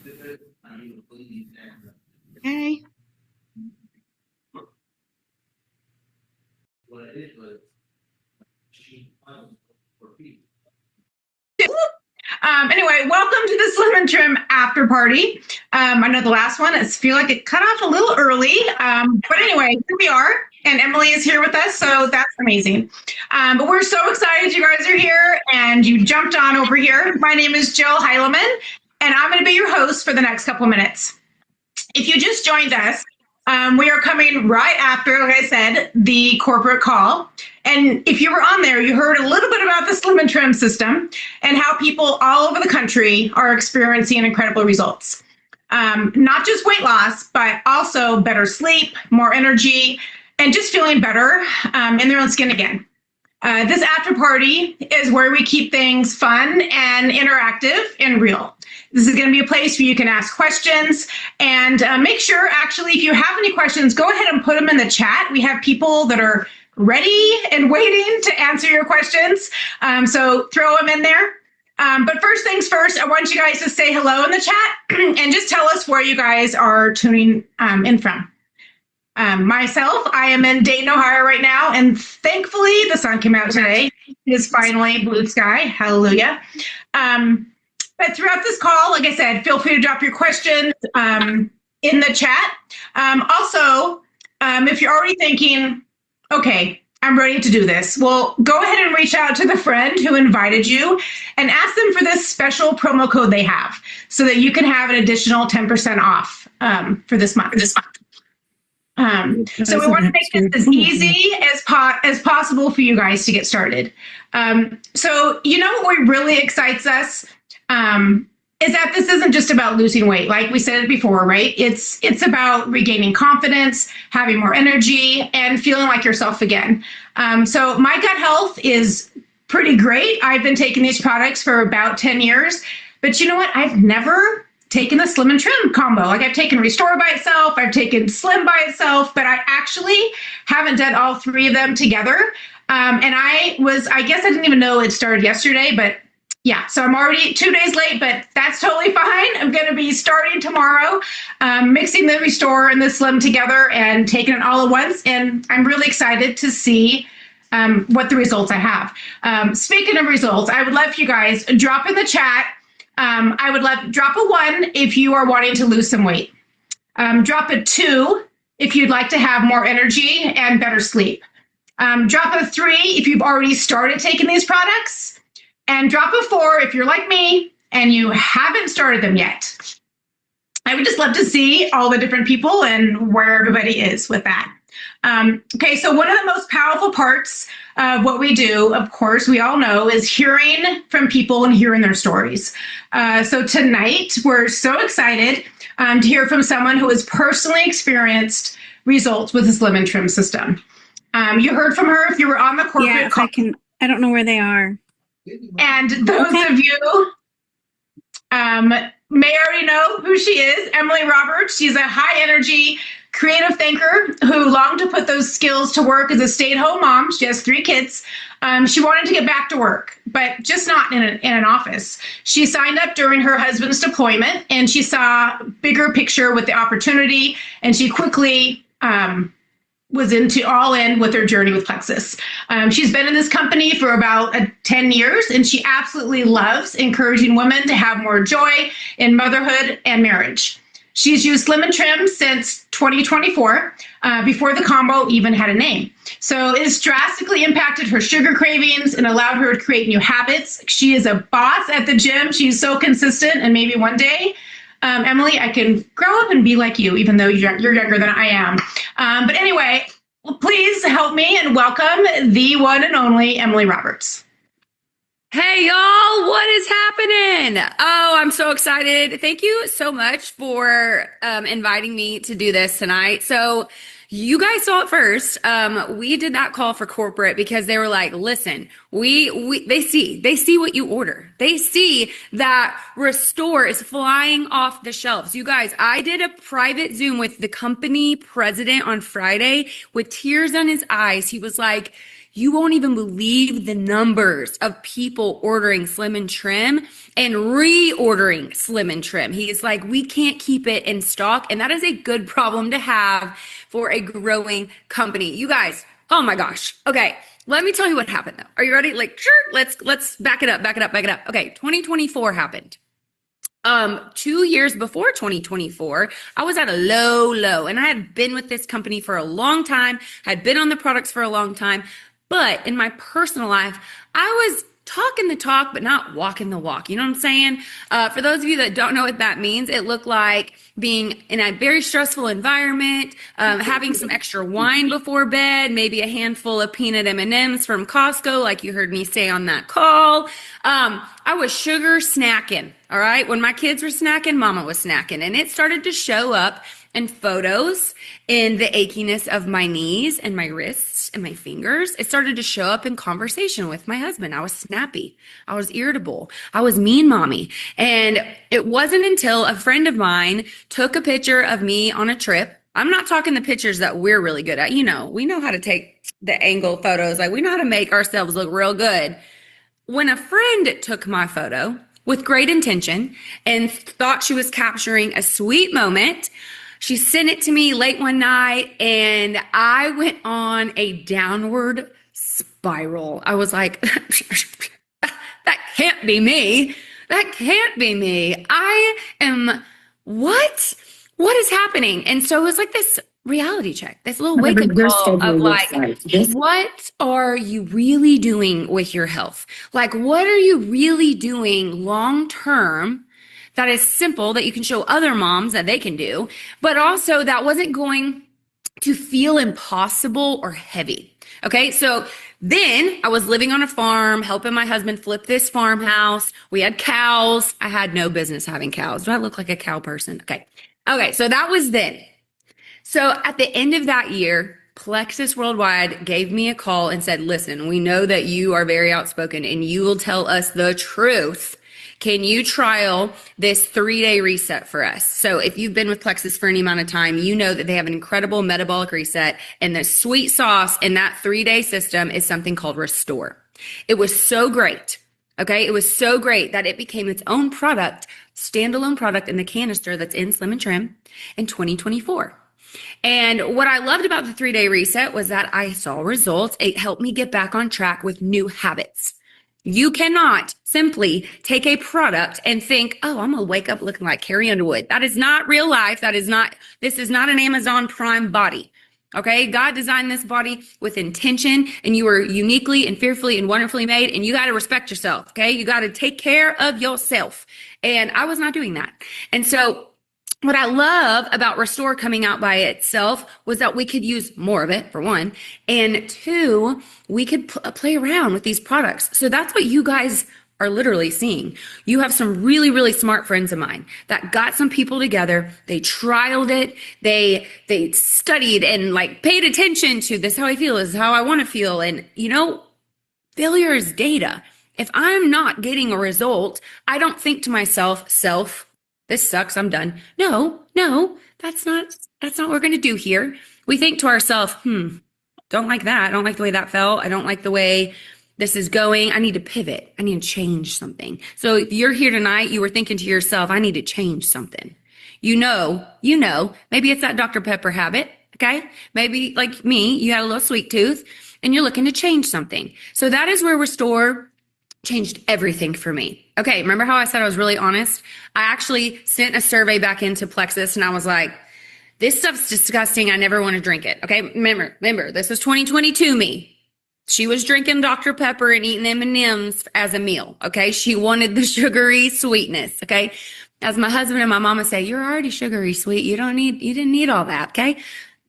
Okay. Anyway, welcome to the Slim&Trim after party. I know the last one, I feel like it cut off a little early. But anyway, here we are. And Emily is here with us, so that's amazing. But we're so excited you guys are here and you jumped on over here. My name is Jill Heileman, and I'm going to be your host for the next couple of minutes. If you just joined us, we are coming right after, like I said, the corporate call. And if you were on there, you heard a little bit about the Slim&Trim system and how people all over the country are experiencing incredible results. Not just weight loss, but also better sleep, more energy, and just feeling better in their own skin again. This after party is where we keep things fun and interactive and real. This is going to be a place where you can ask questions and make sure, actually, if you have any questions, go ahead and put them in the chat. We have people that are ready and waiting to answer your questions. So throw them in there. But first things first, I want you guys to say hello in the chat and just tell us where you guys are tuning in from. Myself, I am in Dayton, Ohio right now, and thankfully the sun came out today. It is finally blue sky. Hallelujah. But throughout this call, like I said, feel free to drop your questions in the chat. Also, if you're already thinking, okay, I'm ready to do this, well, go ahead and reach out to the friend who invited you and ask them for this special promo code they have so that you can have an additional 10% off for this month. So we want to make this as easy as possible for you guys to get started. So you know what really excites us is that this isn't just about losing weight. Like we said before, right? It's about regaining confidence, having more energy, and feeling like yourself again. So my gut health is pretty great. I've been taking these products for about 10 years, but you know what? I've never taken the Slim&Trim combo. Like I've taken Restore by itself, I've taken Slim by itself, but I actually haven't done all three of them together. And I guess I didn't even know it started yesterday, but yeah, so I'm already 2 days late, but that's totally fine. I'm going to be starting tomorrow, mixing the Restore and the Slim together and taking it all at once. And I'm really excited to see what the results I have. Speaking of results, I would love for you guys drop in the chat. I would love drop a 1 if you are wanting to lose some weight. Drop a 2 if you'd like to have more energy and better sleep. Drop a 3 if you've already started taking these products. And drop a 4 if you're like me and you haven't started them yet. I would just love to see all the different people and where everybody is with that. Okay, so one of the most powerful parts of what we do, of course, we all know, is hearing from people and hearing their stories. So tonight, we're so excited to hear from someone who has personally experienced results with the Slim&Trim system. You heard from her if you were on the corporate call. I don't know where they are. And those of you may already know who she is, Emily Roberts. She's a high energy, creative thinker who longed to put those skills to work as a stay-at-home mom. She has 3 kids. She wanted to get back to work, but just not in an office. She signed up during her husband's deployment, and she saw a bigger picture with the opportunity, and she quickly was all in with her journey with Plexus. She's been in this company for about 10 years, and she absolutely loves encouraging women to have more joy in motherhood and marriage. She's used Slim&Trim since 2024, before the combo even had a name. So it's drastically impacted her sugar cravings and allowed her to create new habits. She is a boss at the gym. She's so consistent, and maybe one day, Emily, I can grow up and be like you, even though you're younger than I am. But anyway, please help me and welcome the one and only Emily Roberts. Hey, y'all, what is happening? Oh, I'm so excited. Thank you so much for inviting me to do this tonight. So you guys saw it first. We did that call for corporate because they were like, listen, they see what you order. They see that Restore is flying off the shelves. You guys, I did a private Zoom with the company president on Friday with tears in his eyes. He was like, You won't even believe the numbers of people ordering Slim&Trim and reordering Slim&Trim. He's like, we can't keep it in stock. And that is a good problem to have for a growing company. You guys, oh my gosh. Okay. Let me tell you what happened though. Are you ready? Like, sure. Let's back it up. Okay. 2024 happened. 2 years before 2024, I was at a low, and I had been with this company for a long time. I'd been on the products for a long time, but in my personal life, I was talking the talk, but not walking the walk. You know what I'm saying? For those of you that don't know what that means, it looked like being in a very stressful environment, having some extra wine before bed, maybe a handful of peanut M&Ms from Costco, like you heard me say on that call. I was sugar snacking. All right. When my kids were snacking, mama was snacking, and it started to show up in photos, in the achiness of my knees and my wrists and my fingers. It started to show up in conversation with my husband. I was snappy. I was irritable. I was mean mommy. And it wasn't until a friend of mine took a picture of me on a trip. I'm not talking the pictures that we're really good at. You know, we know how to take the angle photos. Like, we know how to make ourselves look real good. When a friend took my photo with great intention and thought she was capturing a sweet moment, she sent it to me late one night, and I went on a downward spiral. I was like, that can't be me. That can't be me. I am, what? What is happening? And so it was like this reality check, this little wake-up call of like, what are you really doing with your health? Like, what are you really doing long-term that is simple, that you can show other moms that they can do, but also that wasn't going to feel impossible or heavy? Okay, so then I was living on a farm, helping my husband flip this farmhouse. We had cows. I had no business having cows. Do I look like a cow person? Okay, so that was then. So at the end of that year, Plexus Worldwide gave me a call and said, listen, we know that you are very outspoken and you will tell us the truth. Can you trial this 3-day reset for us? So if you've been with Plexus for any amount of time, you know that they have an incredible metabolic reset, and the sweet sauce in that 3-day system is something called Restore. It was so great. Okay. It was so great that it became its own product, standalone product in the canister that's in Slim&Trim in 2024. And what I loved about the 3-day reset was that I saw results. It helped me get back on track with new habits. You cannot simply take a product and think, oh, I'm going to wake up looking like Carrie Underwood. That is not real life. This is not an Amazon Prime body. Okay. God designed this body with intention, and you were uniquely and fearfully and wonderfully made, and you got to respect yourself. Okay. You got to take care of yourself. And I was not doing that. And so what I love about Restore coming out by itself was that we could use more of it, for one, and two, we could play around with these products. So that's what you guys are literally seeing. You have some really, really smart friends of mine that got some people together. They trialed it. They studied and like paid attention to this. How I feel is how I want to feel. And you know, failure is data. If I'm not getting a result, I don't think to myself, this sucks, I'm done. No, that's not what we're going to do here. We think to ourselves, don't like that. I don't like the way that felt. I don't like the way this is going. I need to pivot. I need to change something. So if you're here tonight, you were thinking to yourself, I need to change something. You know, maybe it's that Dr. Pepper habit. Okay. Maybe like me, you had a little sweet tooth and you're looking to change something. So that is where Restore changed everything for me. Okay, remember how I said I was really honest? I actually sent a survey back into Plexus, and I was like, this stuff's disgusting. I never want to drink it. Okay, remember, this was 2022 me. She was drinking Dr. Pepper and eating M&Ms as a meal. Okay, she wanted the sugary sweetness. Okay, as my husband and my mama say, you're already sugary sweet. You didn't need all that. Okay,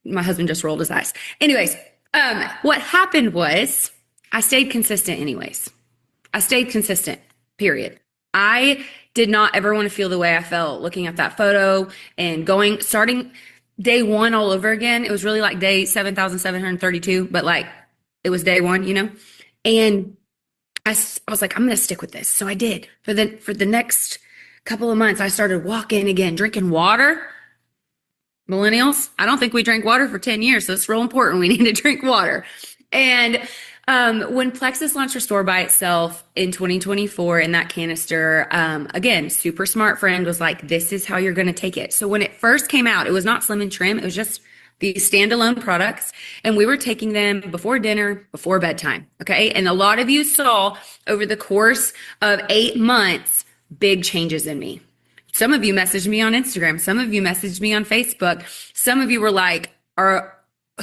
my husband just rolled his eyes. Anyways, what happened was I stayed consistent anyways. I stayed consistent, period. I did not ever want to feel the way I felt looking at that photo and starting day one all over again. It was really like day 7,732, but like it was day one, you know? And I was like, I'm going to stick with this. So I did. For the next couple of months, I started walking again, drinking water. Millennials, I don't think we drank water for 10 years. So it's real important. We need to drink water. And When Plexus launched Restore by itself in 2024 in that canister, again, super smart friend was like, this is how you're going to take it. So when it first came out, it was not Slim&Trim. It was just these standalone products. And we were taking them before dinner, before bedtime. Okay. And a lot of you saw over the course of 8 months, big changes in me. Some of you messaged me on Instagram. Some of you messaged me on Facebook. Some of you were like,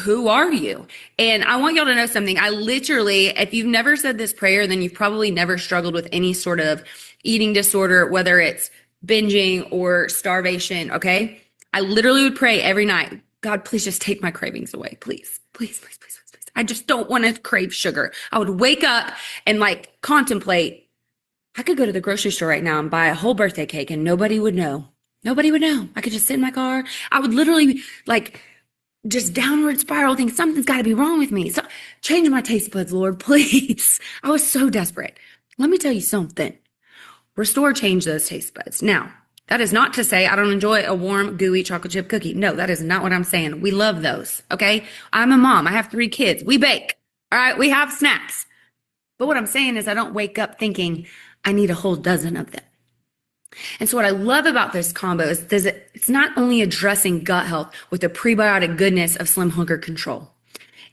who are you? And I want y'all to know something. I literally, if you've never said this prayer, then you've probably never struggled with any sort of eating disorder, whether it's binging or starvation. Okay. I literally would pray every night. God, please just take my cravings away. Please, please, please, please, please, please. I just don't want to crave sugar. I would wake up and like contemplate, I could go to the grocery store right now and buy a whole birthday cake and nobody would know. Nobody would know. I could just sit in my car. I would literally like just downward spiral think something's got to be wrong with me. So change my taste buds, Lord, please. I was so desperate. Let me tell you something. Restore changed those taste buds. Now, that is not to say I don't enjoy a warm, gooey chocolate chip cookie. No, that is not what I'm saying. We love those, okay? I'm a mom. I have 3 kids. We bake, all right? We have snacks. But what I'm saying is I don't wake up thinking I need a whole dozen of them. And so what I love about this combo is it's not only addressing gut health with the prebiotic goodness of Slim Hunger Control.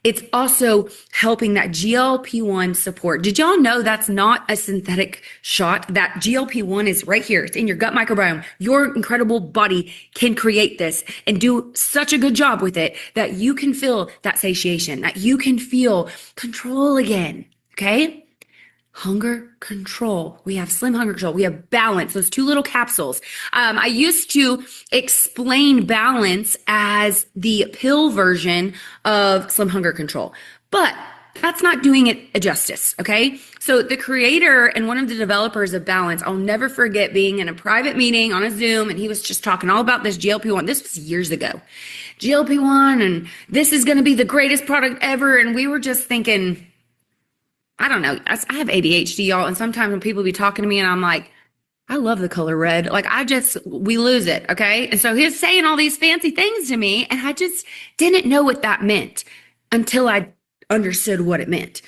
It's also helping that GLP-1 support. Did y'all know that's not a synthetic shot? That GLP-1 is right here. It's in your gut microbiome. Your incredible body can create this and do such a good job with it that you can feel that satiation, that you can feel control again. Okay? Hunger control. We have Slim Hunger Control. We have balance. Those 2 little capsules. I used to explain balance as the pill version of Slim Hunger Control, but that's not doing it a justice. Okay. So the creator and one of the developers of Balance, I'll never forget being in a private meeting on a Zoom, and he was just talking all about this GLP-1. This was years ago. GLP-1, and this is going to be the greatest product ever. And we were just thinking, I don't know. I have ADHD, y'all. And sometimes when people be talking to me and I'm like, I love the color red. Like we lose it. Okay. And so he's saying all these fancy things to me. And I just didn't know what that meant until I understood what it meant.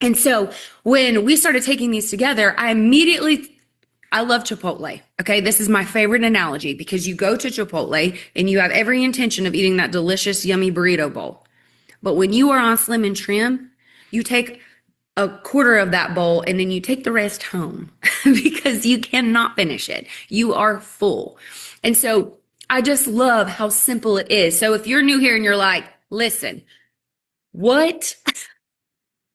And so when we started taking these together, I love Chipotle. Okay. This is my favorite analogy because you go to Chipotle and you have every intention of eating that delicious, yummy burrito bowl. But when you are on Slim&Trim, you take a quarter of that bowl and then you take the rest home because you cannot finish it. You are full. And so I just love how simple it is. So if you're new here and you're like, listen, what?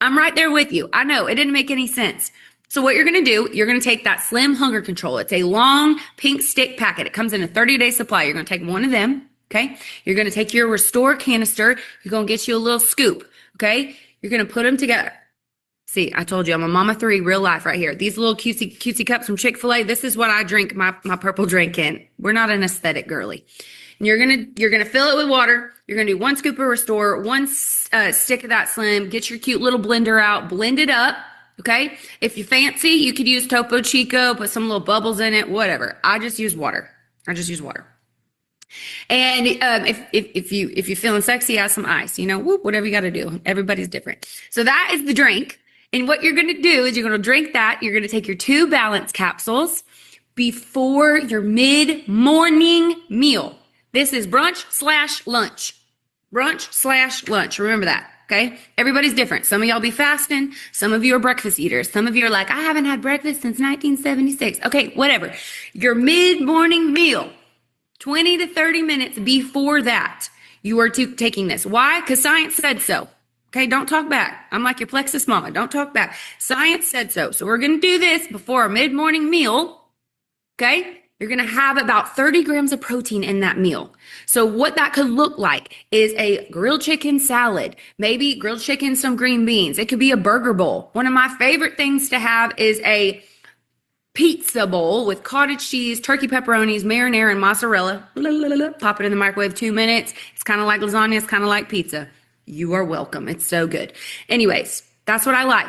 I'm right there with you. I know it didn't make any sense. So what you're going to do, you're going to take that Slim Hunger Control. It's a long pink stick packet. It comes in a 30-day supply. You're going to take one of them. Okay. You're going to take your Restore canister. You're going to get you a little scoop. Okay. You're going to put them together. See, I told you I'm a mama 3 real life right here. These little cutesy cups from Chick-fil-A. This is what I drink my purple drink in. We're not an aesthetic girly. And you're gonna fill it with water. You're gonna do 1 scoop of Restore, 1 stick of that Slim. Get your cute little blender out, blend it up. Okay. If you fancy, you could use Topo Chico, put some little bubbles in it, whatever. I just use water. And if you're feeling sexy, add some ice. Whatever you got to do. Everybody's different. So that is the drink. And what you're going to do is you're going to drink that. You're going to take your 2 Balance capsules before your mid-morning meal. This is brunch/lunch. Brunch/lunch. Remember that. Okay. Everybody's different. Some of y'all be fasting. Some of you are breakfast eaters. Some of you are like, I haven't had breakfast since 1976. Okay. Whatever. Your mid-morning meal, 20 to 30 minutes before that, you are taking this. Why? Because science said so. Okay, don't talk back. I'm like your Plexus mama. Don't talk back. Science said so. So we're going to do this before a mid-morning meal. Okay, you're going to have about 30 grams of protein in that meal. So what that could look like is a grilled chicken salad, maybe grilled chicken, some green beans. It could be a burger bowl. One of my favorite things to have is a pizza bowl with cottage cheese, turkey pepperonis, marinara, and mozzarella. Pop it in the microwave 2 minutes. It's kind of like lasagna. It's kind of like pizza. You are welcome. It's so good. Anyways, that's what I like.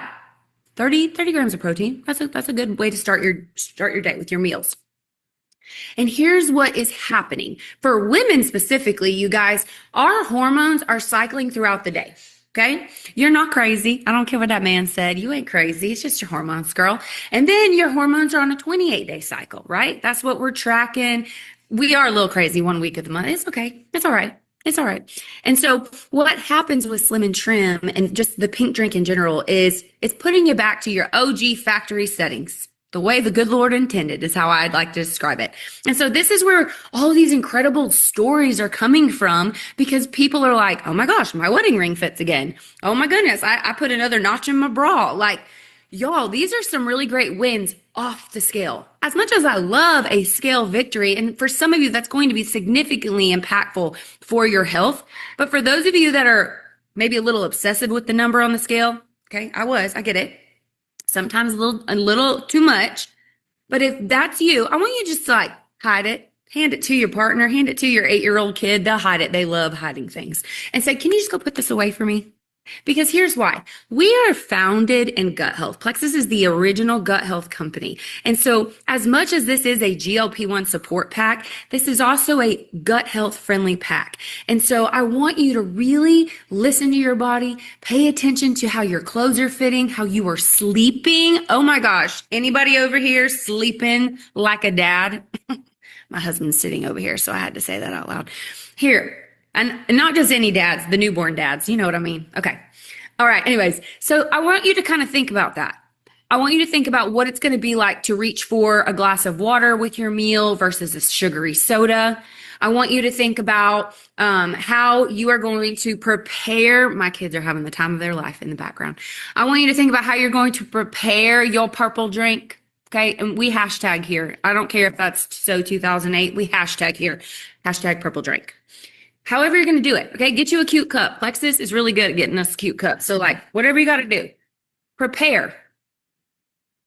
30 grams of protein. That's a good way to start your day with your meals. And here's what is happening. For women specifically, you guys, our hormones are cycling throughout the day. Okay. You're not crazy. I don't care what that man said. You ain't crazy. It's just your hormones, girl. And then your hormones are on a 28-day cycle, right? That's what we're tracking. We are a little crazy 1 week of the month. It's okay. It's all right. It's all right. And so what happens with Slim and Trim and just the pink drink in general is it's putting you back to your OG factory settings. The way the good Lord intended is how I'd like to describe it. And so this is where all these incredible stories are coming from because people are like, oh my gosh, my wedding ring fits again. Oh my goodness, I put another notch in my bra. Like, y'all, these are some really great wins off the scale. As much as I love a scale victory, and for some of you, that's going to be significantly impactful for your health. But for those of you that are maybe a little obsessive with the number on the scale, okay, I get it. Sometimes a little too much. But if that's you, I want you to just like hide it, hand it to your partner, hand it to your 8-year-old kid. They'll hide it. They love hiding things. And say, can you just go put this away for me? Because here's why. We are founded in gut health. Plexus is the original gut health company. And so as much as this is a GLP-1 support pack, this is also a gut health friendly pack. And so I want you to really listen to your body, pay attention to how your clothes are fitting, how you are sleeping. Oh my gosh. Anybody over here sleeping like a dad? My husband's sitting over here, so I had to say that out loud. Here. And not just any dads, the newborn dads. You know what I mean? Okay. All right. Anyways, so I want you to kind of think about that. I want you to think about what it's going to be like to reach for a glass of water with your meal versus a sugary soda. I want you to think about how you are going to prepare. My kids are having the time of their life in the background. I want you to think about how you're going to prepare your purple drink. Okay. And we hashtag here. I don't care if that's so 2008. We hashtag here. Hashtag purple drink. However you're going to do it, okay? Get you a cute cup. Plexus is really good at getting us cute cups. So like, whatever you got to do, prepare.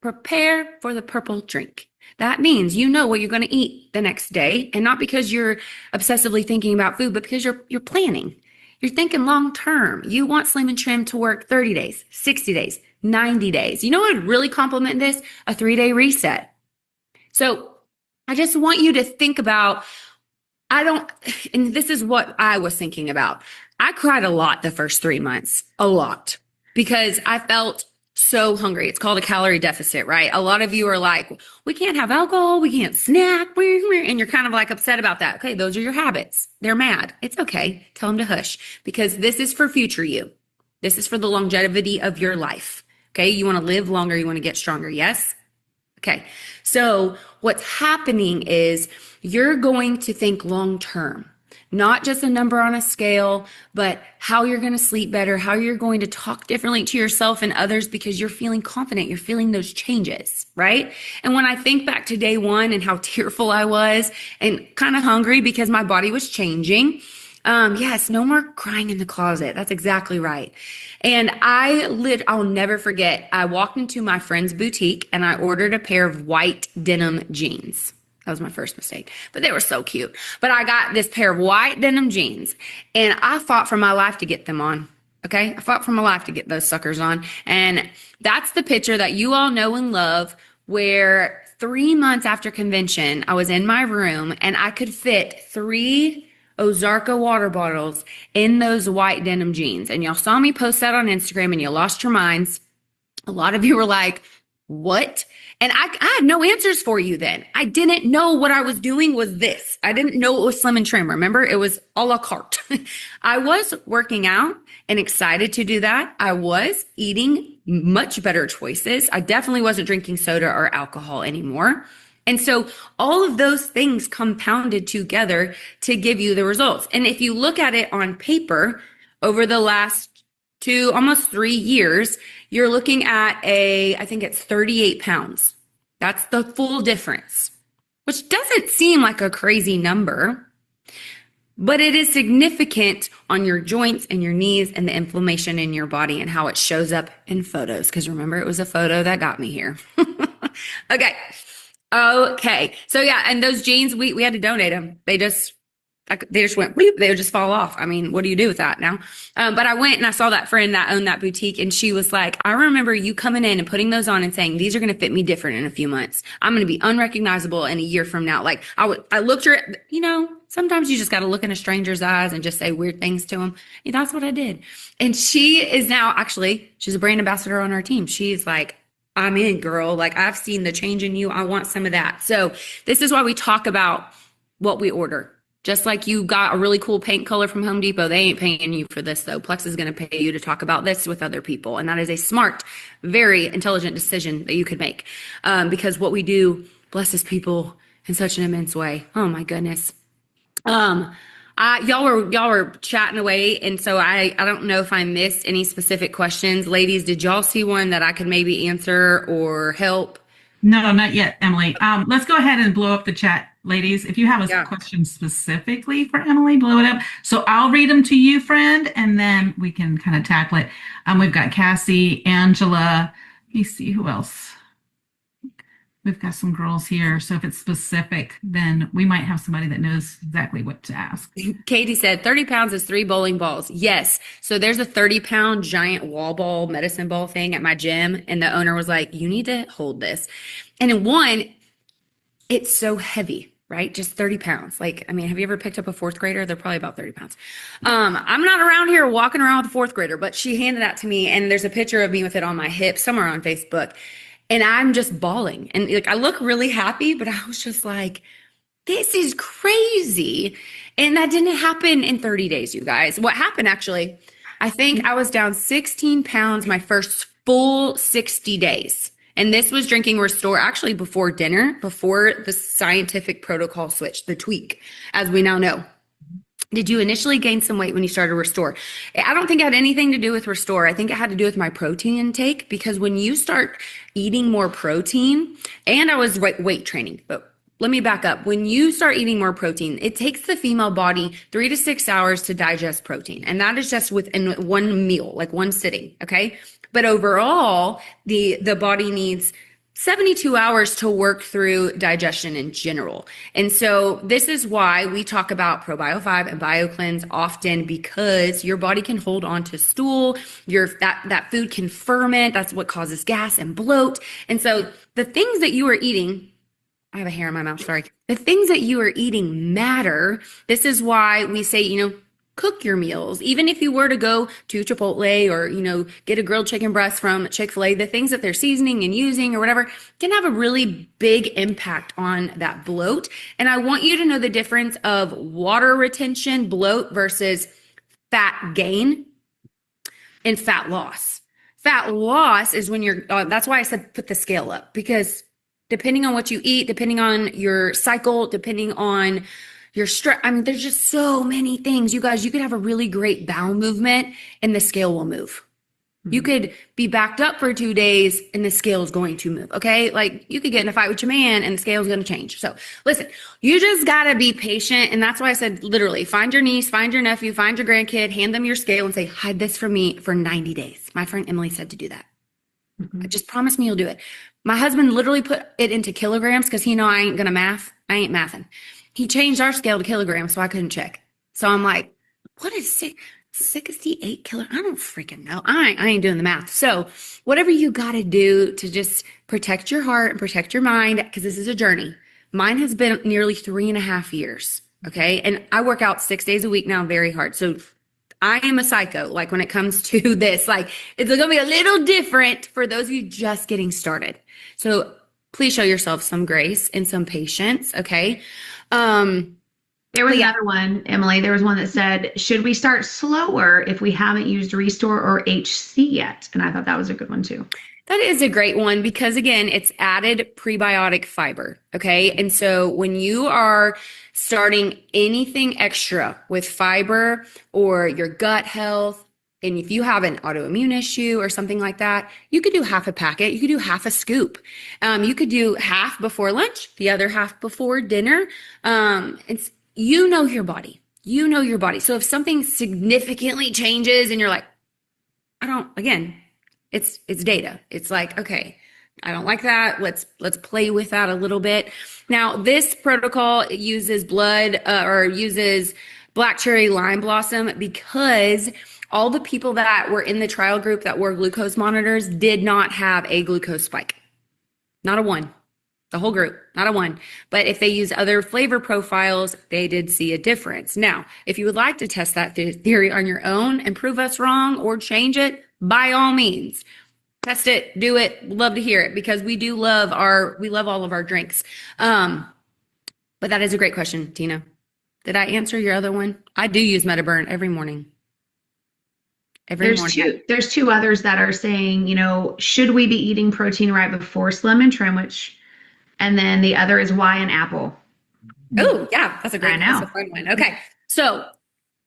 Prepare for the purple drink. That means you know what you're going to eat the next day, and not because you're obsessively thinking about food, but because you're planning. You're thinking long term. You want Slim and Trim to work 30 days, 60 days, 90 days. You know what would really complement this? A 3-day reset. So I just want you to think about and this is what I was thinking about. I cried a lot the first 3 months, a lot, because I felt so hungry. It's called a calorie deficit, right? A lot of you are like, we can't have alcohol, we can't snack, and you're kind of like upset about that. Okay, those are your habits. They're mad. It's okay. Tell them to hush, because this is for future you. This is for the longevity of your life. Okay, you want to live longer, you want to get stronger. Yes? Okay, so what's happening is you're going to think long term, not just a number on a scale, but how you're going to sleep better, how you're going to talk differently to yourself and others because you're feeling confident, you're feeling those changes, right? And when I think back to day one and how tearful I was and kind of hungry because my body was changing, yes, no more crying in the closet. That's exactly right. And I'll never forget, I walked into my friend's boutique and I ordered a pair of white denim jeans. That was my first mistake, but they were so cute. But I got this pair of white denim jeans and I fought for my life to get them on. Okay. I fought for my life to get those suckers on. And that's the picture that you all know and love, where 3 months after convention, I was in my room and I could fit 3 Ozarka water bottles in those white denim jeans. And y'all saw me post that on Instagram and you lost your minds. A lot of you were like, what? And I had no answers for you then. I didn't know what I was doing was this. I didn't know it was Slim and Trim. Remember, it was a la carte. I was working out and excited to do that. I was eating much better choices. I definitely wasn't drinking soda or alcohol anymore. And so all of those things compounded together to give you the results. And if you look at it on paper over the last almost 3 years, you're looking at I think it's 38 pounds. That's the full difference, which doesn't seem like a crazy number, but it is significant on your joints and your knees and the inflammation in your body and how it shows up in photos. Because remember, it was a photo that got me here. Okay. So yeah, and those jeans, we had to donate them. They just went, bleep, they would just fall off. I mean, what do you do with that now? But I went and I saw that friend that owned that boutique, and she was like, I remember you coming in and putting those on and saying, these are going to fit me different in a few months. I'm going to be unrecognizable in a year from now. Like I looked her, sometimes you just got to look in a stranger's eyes and just say weird things to them. And that's what I did. And she is now she's a brand ambassador on our team. She's like, I'm in, girl. Like, I've seen the change in you. I want some of that. So this is why we talk about what we order. Just like you got a really cool paint color from Home Depot, they ain't paying you for this, though. Plex is going to pay you to talk about this with other people. And that is a smart, very intelligent decision that you could make, because what we do blesses people in such an immense way. Oh, my goodness. Y'all were chatting away, and so I don't know if I missed any specific questions. Ladies, did y'all see one that I could maybe answer or help? No, not yet, Emily. Let's go ahead and blow up the chat, ladies. If you have a question specifically for Emily, blow it up. So I'll read them to you, friend, and then we can kind of tackle it. We've got Cassie, Angela. Let me see who else. We've got some girls here. So if it's specific, then we might have somebody that knows exactly what to ask. Katie said 30 pounds is 3 bowling balls. Yes. So there's a 30-pound giant wall ball, medicine ball thing at my gym. And the owner was like, you need to hold this. And in one, it's so heavy, right? Just 30 pounds. Like, I mean, have you ever picked up a fourth grader? They're probably about 30 pounds. I'm not around here walking around with a fourth grader, but she handed that to me. And there's a picture of me with it on my hip somewhere on Facebook. And I'm just bawling. And like, I look really happy, but I was just like, this is crazy. And that didn't happen in 30 days, you guys. What happened actually, I think I was down 16 pounds my first full 60 days. And this was drinking Restore actually before dinner, before the scientific protocol switch, the tweak, as we now know. Did you initially gain some weight when you started Restore? I don't think it had anything to do with Restore. I think it had to do with my protein intake, because when you start eating more protein, and I was weight training, but let me back up. When you start eating more protein, it takes the female body 3 to 6 hours to digest protein. And that is just within one meal, like one sitting. Okay. But overall, the body needs 72 hours to work through digestion in general. And so this is why we talk about ProBio 5 and BioCleanse often, because your body can hold on to stool, that food can ferment. That's what causes gas and bloat. And so the things that you are eating, I have a hair in my mouth, sorry. The things that you are eating matter. This is why we say, cook your meals. Even if you were to go to Chipotle or, get a grilled chicken breast from Chick-fil-A, the things that they're seasoning and using or whatever can have a really big impact on that bloat. And I want you to know the difference of water retention, bloat versus fat gain and fat loss. Fat loss is when that's why I said put the scale up, because depending on what you eat, depending on your cycle, depending on your stress. I mean, there's just so many things. You guys, you could have a really great bowel movement and the scale will move. Mm-hmm. You could be backed up for 2 days and the scale is going to move. Okay. Like you could get in a fight with your man and the scale is going to change. So listen, you just got to be patient. And that's why I said, literally find your niece, find your nephew, find your grandkid, hand them your scale and say, hide this from me for 90 days. My friend Emily said to do that. Mm-hmm. Just promise me you'll do it. My husband literally put it into kilograms because I ain't going to math. I ain't mathing. He changed our scale to kilograms, so I couldn't check. So I'm like, what is 68 kilograms? I don't freaking know. I ain't doing the math. So whatever you got to do to just protect your heart and protect your mind, because this is a journey. Mine has been nearly 3.5 years. Okay. And I work out 6 days a week now, very hard. So I am a psycho. Like when it comes to this, like it's going to be a little different for those of you just getting started. So please show yourself some grace and some patience. Okay. There was another one, Emily. There was one that said, should we start slower if we haven't used Restore or HC yet? And I thought that was a good one too. That is a great one because again, it's added prebiotic fiber. Okay. And so when you are starting anything extra with fiber or your gut health, and if you have an autoimmune issue or something like that, you could do half a packet. You could do half a scoop. You could do half before lunch, the other half before dinner. Your body. You know your body. So if something significantly changes and you're like, it's data. It's like, okay, I don't like that. Let's play with that a little bit. Now, this protocol uses or uses black cherry lime blossom because all the people that were in the trial group that wore glucose monitors did not have a glucose spike. Not a one. The whole group, not a one. But if they use other flavor profiles, they did see a difference. Now, if you would like to test that theory on your own and prove us wrong or change it, by all means, test it, do it. Love to hear it because we love all of our drinks. But that is a great question, Tina. Did I answer your other one? I do use MetaBurn every morning. There's two others that are saying, should we be eating protein right before Slim&Trim, and then the other is why an apple. Oh, yeah, that's a fun one. Okay, so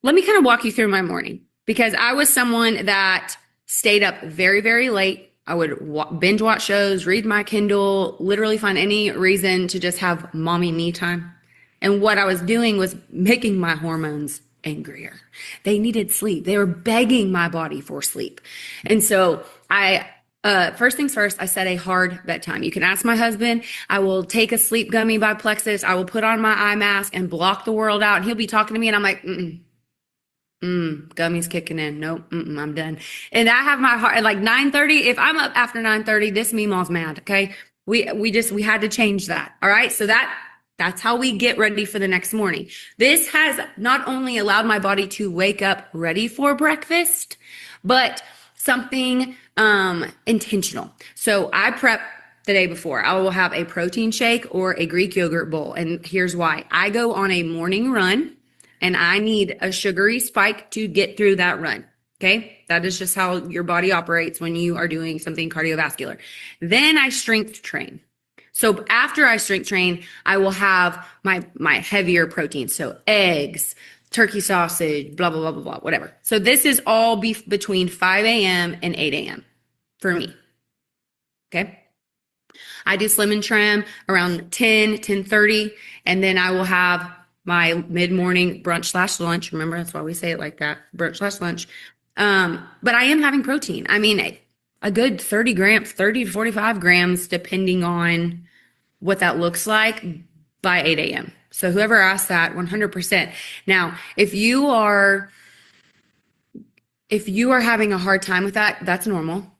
let me kind of walk you through my morning because I was someone that stayed up very, very late. I would binge watch shows, read my Kindle, literally find any reason to just have mommy me time. And what I was doing was making my hormones angrier. They needed sleep. They were begging my body for sleep. And so first things first, I set a hard bedtime. You can ask my husband. I will take a sleep gummy by Plexus. I will put on my eye mask and block the world out. And he'll be talking to me and I'm like, gummy's kicking in. Nope. I'm done. And I have my heart at like 9:30. If I'm up after 9:30, this Meemaw's mad. Okay. We had to change that. All right. So that's how we get ready for the next morning. This has not only allowed my body to wake up ready for breakfast, but something intentional. So I prep the day before. I will have a protein shake or a Greek yogurt bowl. And here's why. I go on a morning run and I need a sugary spike to get through that run. Okay. That is just how your body operates when you are doing something cardiovascular. Then I strength train. So after I strength train, I will have my heavier protein. So eggs, turkey sausage, blah, blah, blah, blah, blah, whatever. So this is all between 5 a.m. and 8 a.m. for me. Okay. I do Slim&Trim around 10:30, and then I will have my mid-morning brunch/lunch. Remember, that's why we say it like that, brunch/lunch. But I am having protein. I mean, a good 30 to 45 grams, depending on what that looks like by 8 a.m. So whoever asked that, 100%. Now, if you are having a hard time with that, that's normal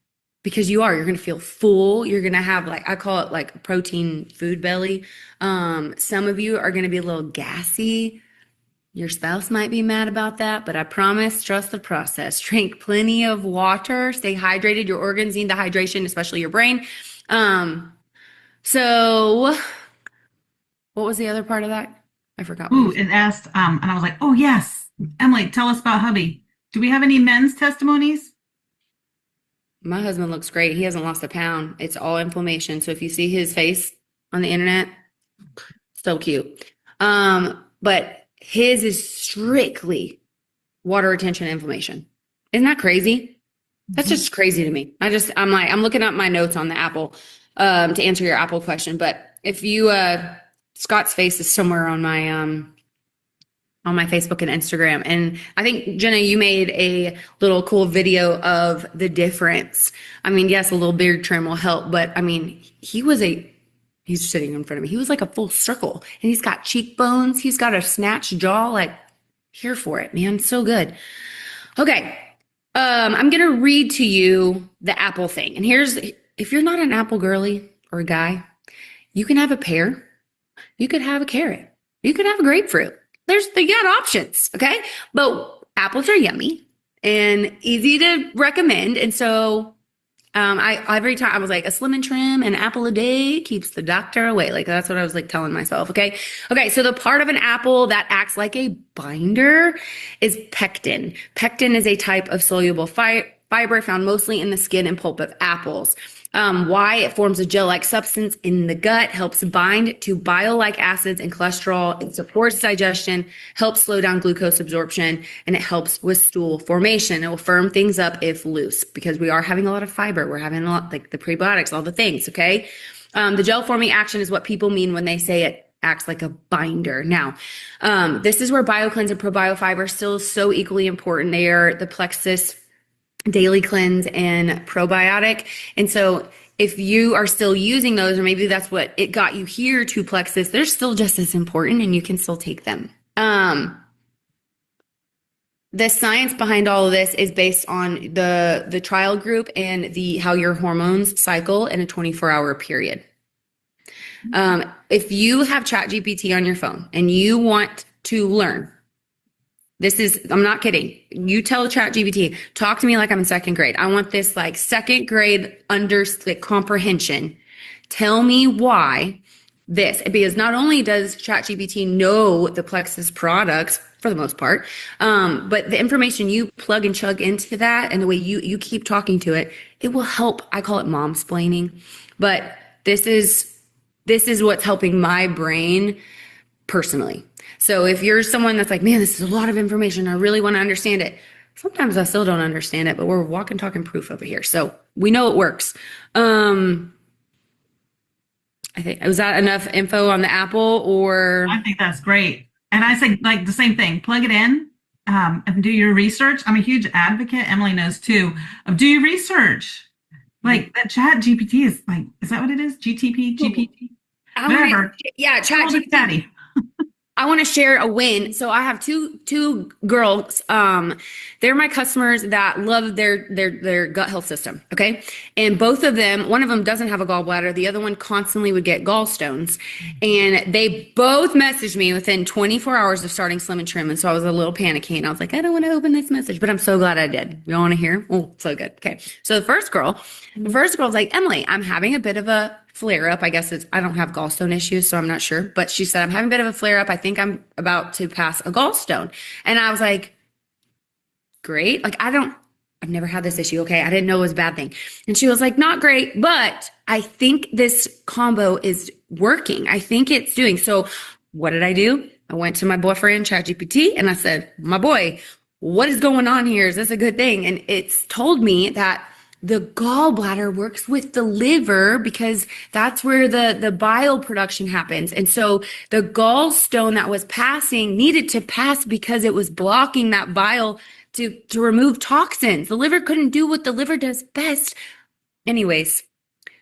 because you're going to feel full. You're going to have I call it like protein food belly. Some of you are going to be a little gassy. Your spouse might be mad about that, but I promise, trust the process. Drink plenty of water, stay hydrated. Your organs need the hydration, especially your brain. So what was the other part of that? I forgot. It asked, and I was like, oh yes, Emily, tell us about hubby. Do we have any men's testimonies? My husband looks great. He hasn't lost a pound. It's all inflammation. So if you see his face on the internet, so cute. But his is strictly water retention inflammation. Isn't that crazy? That's just crazy to me. I'm looking up my notes on the apple to answer your apple question. But if you, Scott's face is somewhere on my Facebook and Instagram. And I think, Jenna, you made a little cool video of the difference. I mean, yes, a little beard trim will help, but I mean, he's sitting in front of me. He was like a full circle and he's got cheekbones. He's got a snatched jaw, like here for it, man. So good. Okay. I'm going to read to you the apple thing. And if you're not an apple girly or a guy, you can have a pear. You could have a carrot. You could have a grapefruit. They got options. Okay. But apples are yummy and easy to recommend. And so every time I was like, a Slim&Trim, an apple a day keeps the doctor away. Like that's what I was like telling myself. Okay. So the part of an apple that acts like a binder is pectin. Pectin is a type of soluble fiber found mostly in the skin and pulp of apples. Why? It forms a gel-like substance in the gut, helps bind to bile-like acids and cholesterol. It supports digestion, helps slow down glucose absorption, and it helps with stool formation. It will firm things up if loose because we are having a lot of fiber. We're having a lot, like the prebiotics, all the things, okay? The gel-forming action is what people mean when they say it acts like a binder. Now, this is where BioCleanse and ProbioFiber still so equally important. They are the Plexus Daily Cleanse and probiotic. And so if you are still using those, or maybe that's what it got you here to Plexus, they're still just as important and you can still take them. The science behind all of this is based on the trial group and how your hormones cycle in a 24-hour period. If you have ChatGPT on your phone and you want to learn, I'm not kidding. You tell ChatGPT, talk to me like I'm in second grade. I want this like second grade comprehension. Tell me why this, because not only does ChatGPT know the Plexus products for the most part, but the information you plug and chug into that and the way you keep talking to it, it will help. I call it mom-splaining, but this is what's helping my brain personally. So if you're someone that's like, man, this is a lot of information, I really want to understand it. Sometimes I still don't understand it, but we're walking, talking proof over here. So we know it works. I think, was that enough info on the Apple or? I think that's great. And I say like the same thing, plug it in and do your research. I'm a huge advocate, Emily knows too, of do your research. Like that ChatGPT is like, is that what it is? GPT? Whatever. Yeah, ChatGPT. I want to share a win. So I have two girls. They're my customers that love their gut health system. Okay. And both of them, one of them doesn't have a gallbladder. The other one constantly would get gallstones. And they both messaged me within 24 hours of starting Slim&Trim. And so I was a little panicky and I was like, I don't want to open this message, but I'm so glad I did. You want to hear? Oh, so good. Okay. So the first girl's like, Emily, I'm having a bit of a flare up. I guess I don't have gallstone issues, so I'm not sure. But she said, I'm having a bit of a flare up. I think I'm about to pass a gallstone. And I was like, great. Like, I've never had this issue. Okay. I didn't know it was a bad thing. And she was like, not great, but I think this combo is working. I think it's doing. So what did I do? I went to my boyfriend, ChatGPT, and I said, my boy, what is going on here? Is this a good thing? And it's told me that the gallbladder works with the liver because that's where the bile production happens. And so the gallstone that was passing needed to pass because it was blocking that bile to remove toxins. The liver couldn't do what the liver does best. Anyways,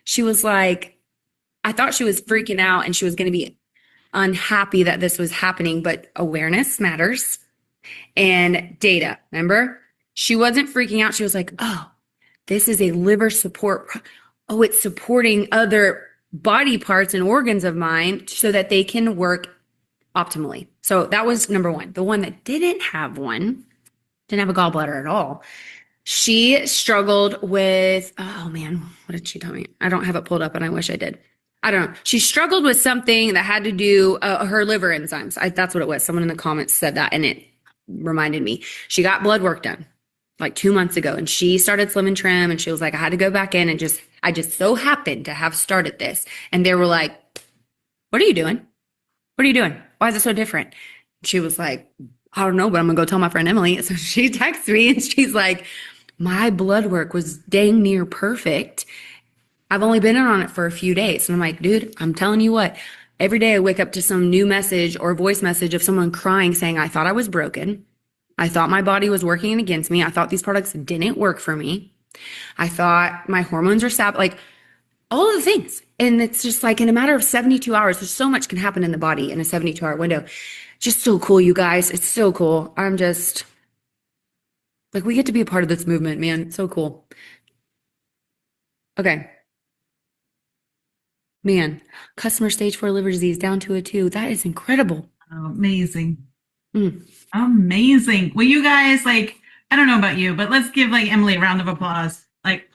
she was like, I thought she was freaking out and she was going to be unhappy that this was happening, but awareness matters and data. Remember? She wasn't freaking out. She was like, oh, this is a liver support. Oh, it's supporting other body parts and organs of mine so that they can work optimally. So that was number one. The one that didn't have a gallbladder at all. She struggled with, oh man, what did she tell me? I don't have it pulled up and I wish I did. I don't know. She struggled with something that had to do her liver enzymes. That's what it was. Someone in the comments said that and it reminded me. She got blood work done like 2 months ago and she started Slim&Trim and she was like, I had to go back in and I just so happened to have started this. And they were like, what are you doing? What are you doing? Why is it so different? She was like, I don't know, but I'm gonna go tell my friend Emily. So she texts me and she's like, my blood work was dang near perfect. I've only been in on it for a few days. And I'm like, dude, I'm telling you what, every day I wake up to some new message or voice message of someone crying saying, I thought I was broken. I thought my body was working against me. I thought these products didn't work for me. I thought my hormones were sapped, like all of the things. And it's just like in a matter of 72 hours, there's so much can happen in the body in a 72-hour window. Just so cool, you guys. It's so cool. I'm just like, we get to be a part of this movement, man. It's so cool. Okay. Man, customer stage 4 liver disease down to a 2. That is incredible. Oh, amazing. Amazing. Well, you guys, like, I don't know about you, but let's give like Emily a round of applause. Like,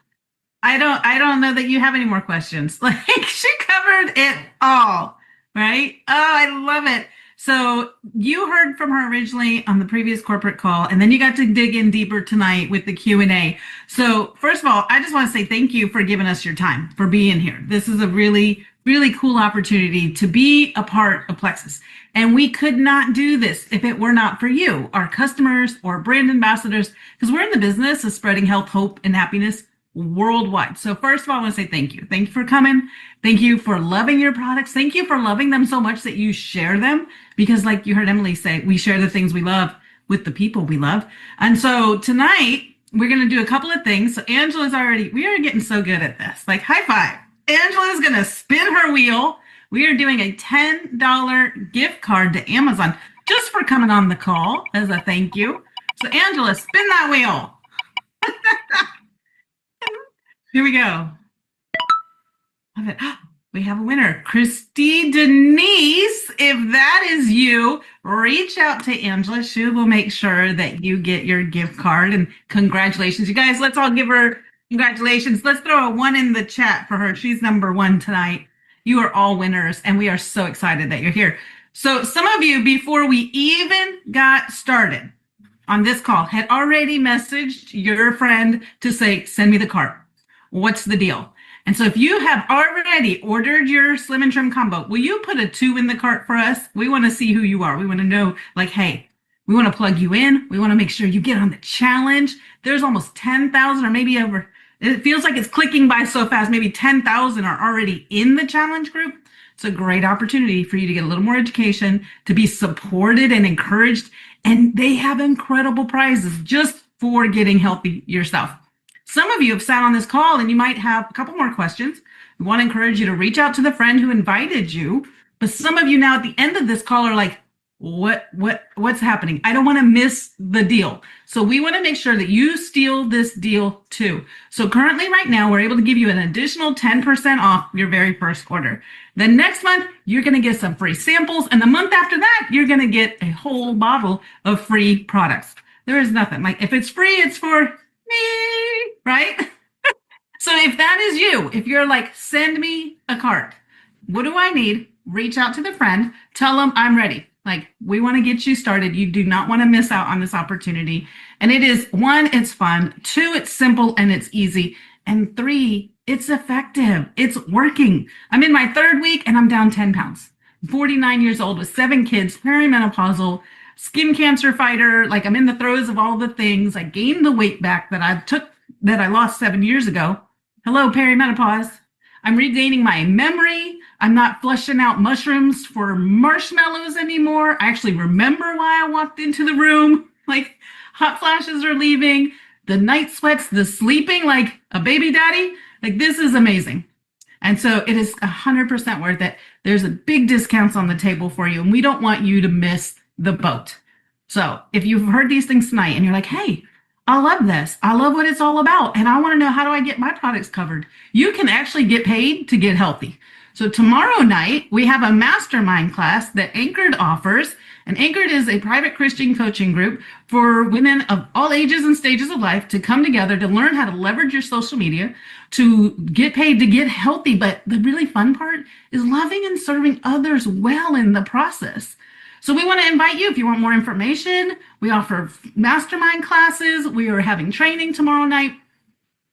I don't know that you have any more questions. Like, she covered it all, right? Oh, I love it. So you heard from her originally on the previous corporate call, and then you got to dig in deeper tonight with the Q&A. So first of all, I just want to say thank you for giving us your time, for being here. This is a really, really cool opportunity to be a part of Plexus. And we could not do this if it were not for you, our customers or brand ambassadors, because we're in the business of spreading health, hope, and happiness worldwide. So first of all, I want to say thank you. Thank you for coming. Thank you for loving your products. Thank you for loving them so much that you share them, because like you heard Emily say, we share the things we love with the people we love. And so tonight, we're going to do a couple of things. So Angela's we are getting so good at this. Like, high five. Angela's going to spin her wheel. We are doing a $10 gift card to Amazon just for coming on the call as a thank you. So Angela, spin that wheel. Here we go. Love it. We have a winner, Christy Denise. If that is you, reach out to Angela. She will make sure that you get your gift card. And congratulations, you guys. Let's all give her congratulations. Let's throw a 1 in the chat for her. She's number 1 tonight. You are all winners, and we are so excited that you're here. So some of you, before we even got started on this call, had already messaged your friend to say, send me the card. What's the deal? And so if you have already ordered your Slim&Trim combo, will you put a 2 in the cart for us? We want to see who you are. We want to know, like, hey, we want to plug you in. We want to make sure you get on the challenge. There's almost 10,000 or maybe over. It feels like it's clicking by so fast. Maybe 10,000 are already in the challenge group. It's a great opportunity for you to get a little more education, to be supported and encouraged. And they have incredible prizes just for getting healthy yourself. Some of you have sat on this call and you might have a couple more questions. We want to encourage you to reach out to the friend who invited you. But some of you now at the end of this call are like, what's happening? I don't want to miss the deal. So we want to make sure that you steal this deal too. So currently right now, we're able to give you an additional 10% off your very first order. Then next month, you're going to get some free samples. And the month after that, you're going to get a whole bottle of free products. There is nothing like, if it's free, it's for me, right? So if that is you, if you're like, send me a card, what do I need? Reach out to the friend, tell them I'm ready. Like, we want to get you started. You do not want to miss out on this opportunity. And it is 1, it's fun. 2, it's simple and it's easy. And 3, it's effective. It's working. I'm in my 3rd week and I'm down 10 pounds. 49 years old with 7 kids, perimenopausal, skin cancer fighter. Like, I'm in the throes of all the things. I gained the weight back that I lost 7 years ago. Hello, perimenopause. I'm regaining my memory. I'm not flushing out mushrooms for marshmallows anymore. I actually remember why I walked into the room. Like, hot flashes are leaving. The night sweats, the sleeping like a baby daddy. Like, this is amazing. And so it is 100% worth it. There's a big discounts on the table for you, and we don't want you to miss the boat. So if you've heard these things tonight and you're like, hey, I love this. I love what it's all about. And I want to know, how do I get my products covered? You can actually get paid to get healthy. So tomorrow night, we have a mastermind class that Anchored offers. And Anchored is a private Christian coaching group for women of all ages and stages of life to come together to learn how to leverage your social media, to get paid to get healthy. But the really fun part is loving and serving others well in the process. So we want to invite you, if you want more information. We offer mastermind classes. We are having training tomorrow night.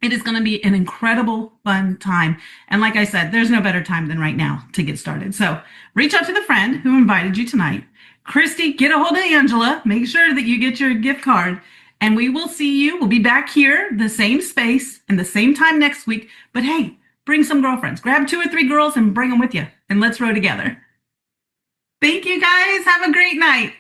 It is going to be an incredible, fun time. And like I said, there's no better time than right now to get started. So reach out to the friend who invited you tonight. Christy, get a hold of Angela. Make sure that you get your gift card. And we will see you. We'll be back here, the same space and the same time next week. But hey, bring some girlfriends. Grab 2 or 3 girls and bring them with you. And let's row together. Thank you, guys. Have a great night.